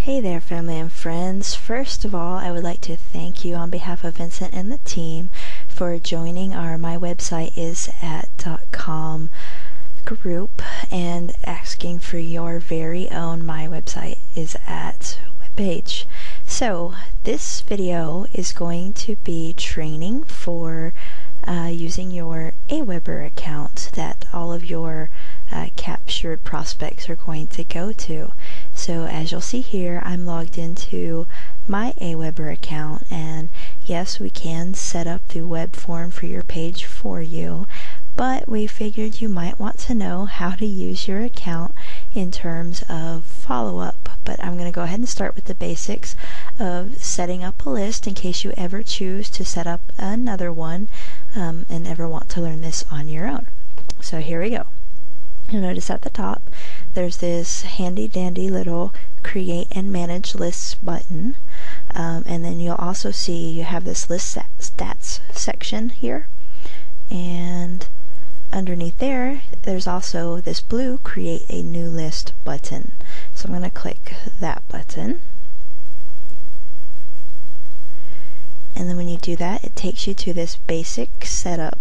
Hey there, family and friends. First of all, I would like to thank you on behalf of Vincent and the team for joining our mywebsiteisat.com group and asking for your very own My Website Is At webpage. So, this video is going to be training for using your Aweber account that all of your captured prospects are going to go to. So as you'll see here, I'm logged into my Aweber account, and yes, we can set up the web form for your page for you, but we figured you might want to know how to use your account in terms of follow-up. But I'm going to go ahead and start with the basics of setting up a list in case you ever choose to set up another one and ever want to learn this on your own. So here we go. You'll notice at the top there's this handy dandy little create and manage lists button, and then you'll also see you have this list stats section here, and underneath there's also this blue create a new list button. So I'm going to click that button, and then when you do that, it takes you to this basic settings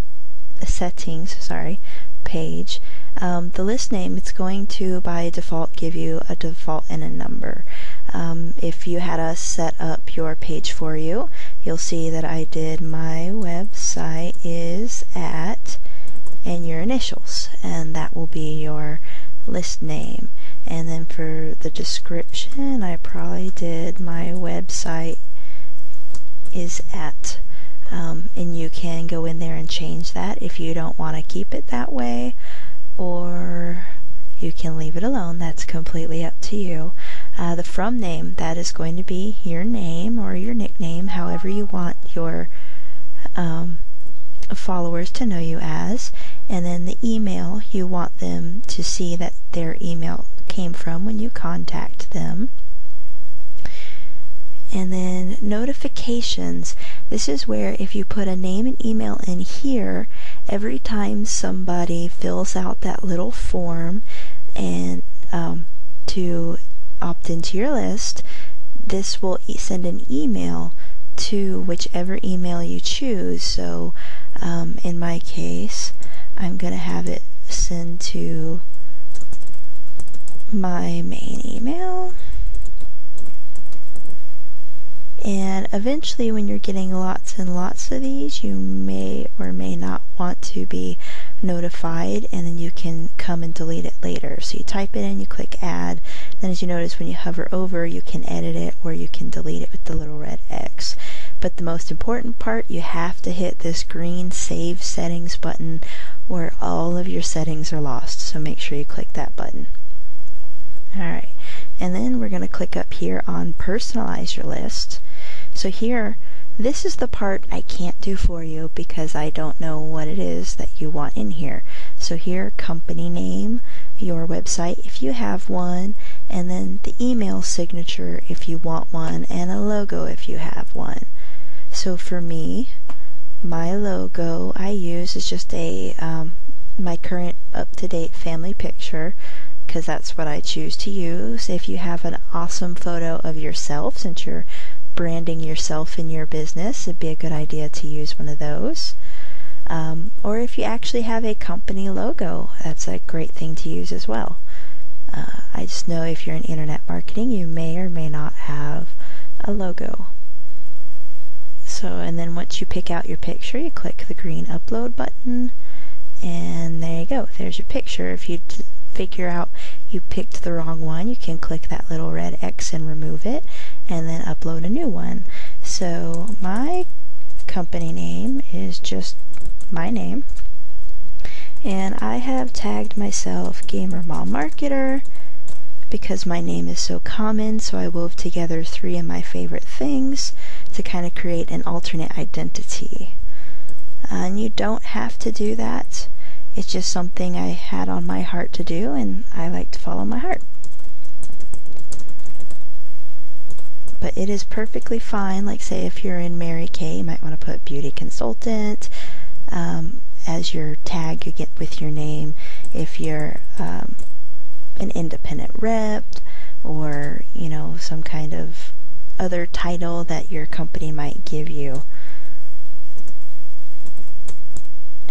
page. The list name, it's going to by default give you a default and a number. If you had us set up your page for you, you'll see that I did my website is at and your initials, and that will be your list name. And then for the description, I probably did my website is at, and you can go in there and change that if you don't want to keep it that way, or you can leave it alone. That's completely up to you. The from name, that is going to be your name or your nickname, however you want your followers to know you as. And then the email, you want them to see that their email came from when you contact them. And then notifications, this is where if you put a name and email in here, every time somebody fills out that little form and to opt into your list, this will send an email to whichever email you choose. So in my case, I'm going to have it send to my main email. And eventually, when you're getting lots and lots of these, you may or may not want to be notified, and then you can come and delete it later. So you type it in, you click add, then as you notice when you hover over, you can edit it or you can delete it with the little red X. But the most important part, you have to hit this green save settings button where all of your settings are lost. So make sure you click that button. Alright, and then we're going to click up here on personalize your list. So here, this is the part I can't do for you because I don't know what it is that you want in here. So here, company name, your website if you have one, and then the email signature if you want one, and a logo if you have one. So for me, my logo I use is just my current up-to-date family picture, because that's what I choose to use. If you have an awesome photo of yourself, since you're branding yourself in your business, it'd be a good idea to use one of those. Or if you actually have a company logo, that's a great thing to use as well. I just know if you're in internet marketing, you may or may not have a logo. So, and then once you pick out your picture, you click the green upload button, and there you go. There's your picture. If you figure out you picked the wrong one, you can click that little red X and remove it, and then upload a new one. So my company name is just my name, and I have tagged myself Gamer Mom Marketer because my name is so common, so I wove together 3 of my favorite things to kind of create an alternate identity. And you don't have to do that. It's just something I had on my heart to do, and I like to follow my heart. But it is perfectly fine, like say if you're in Mary Kay, you might want to put beauty consultant as your tag you get with your name. If you're an independent rep or, you know, some kind of other title that your company might give you.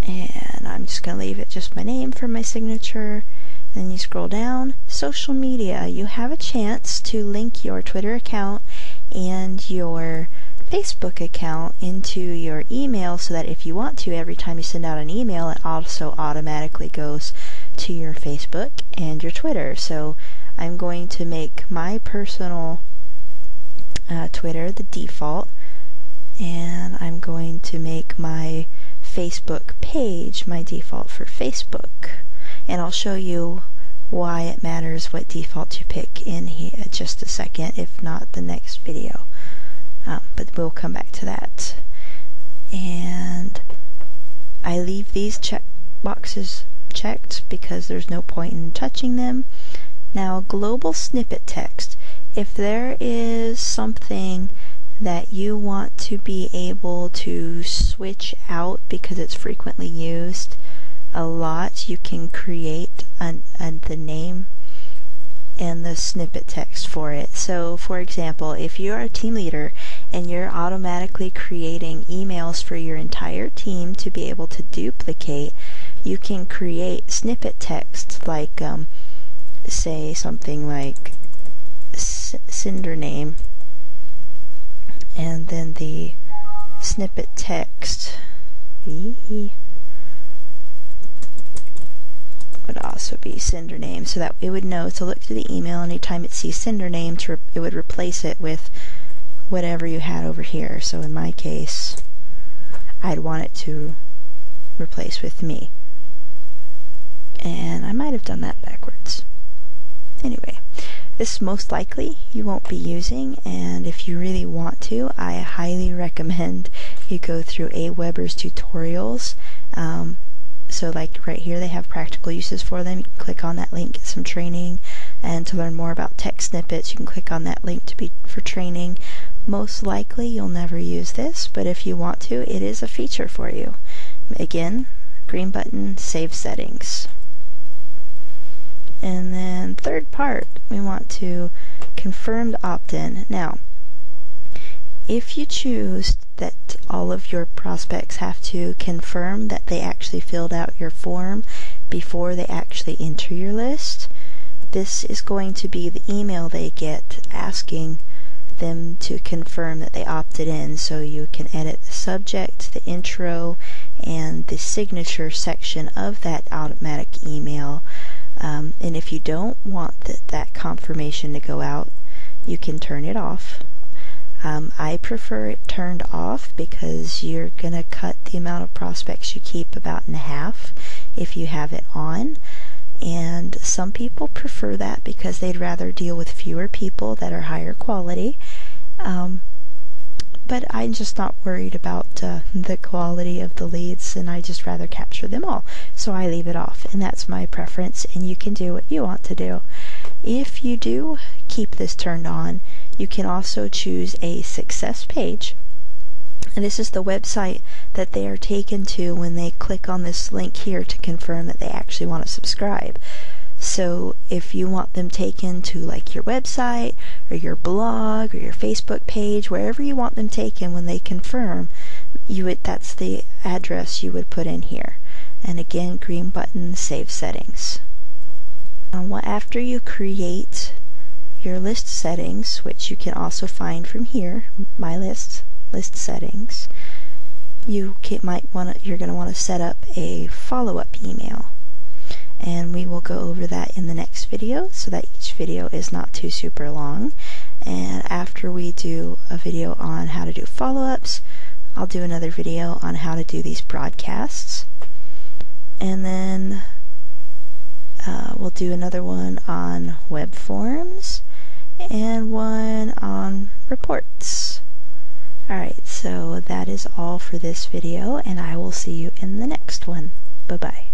And I'm just going to leave it just my name for my signature. Then you scroll down, social media. You have a chance to link your Twitter account and your Facebook account into your email so that if you want to, every time you send out an email, it also automatically goes to your Facebook and your Twitter. So I'm going to make my personal Twitter the default, and I'm going to make my Facebook page my default for Facebook. And I'll show you why it matters what default you pick in here just a second, if not the next video. But we'll come back to that. And I leave these check boxes checked because there's no point in touching them. Now, global snippet text. If there is something that you want to be able to switch out because it's frequently used a lot, you can create the name and the snippet text for it. So, for example, if you're a team leader and you're automatically creating emails for your entire team to be able to duplicate, you can create snippet text like, say something like sender name, and then the snippet text would also be sender name, so that it would know to look through the email anytime it sees sender name, it would replace it with whatever you had over here. So in my case, I'd want it to replace with me. And I might have done that backwards. Anyway, this most likely you won't be using, and if you really want to, I highly recommend you go through Aweber's tutorials. So like right here, they have practical uses for them. You can click on that link, get some training, and to learn more about text snippets, you can click on that link for training. Most likely you'll never use this, but if you want to, it is a feature for you. Again, green button, save settings. And then third part, we want to confirm the opt-in. Now, if you choose that all of your prospects have to confirm that they actually filled out your form before they actually enter your list, this is going to be the email they get asking them to confirm that they opted in. So you can edit the subject, the intro, and the signature section of that automatic email. And if you don't want that confirmation to go out, you can turn it off. I prefer it turned off because you're going to cut the amount of prospects you keep about in half if you have it on. And some people prefer that because they'd rather deal with fewer people that are higher quality. But I'm just not worried about the quality of the leads, and I just rather capture them all. So I leave it off, and that's my preference, and you can do what you want to do. If you do keep this turned on, you can also choose a success page. And this is the website that they are taken to when they click on this link here to confirm that they actually want to subscribe. So if you want them taken to like your website or your blog or your Facebook page, wherever you want them taken when they confirm, that's the address you would put in here. And again, green button, save settings. After you create your list settings, which you can also find from here, my list settings, you're going to want to set up a follow-up email. And we will go over that in the next video so that each video is not too super long. And after we do a video on how to do follow-ups, I'll do another video on how to do these broadcasts. And then we'll do another one on web forms and one on reports. Alright, so that is all for this video, and I will see you in the next one. Bye-bye.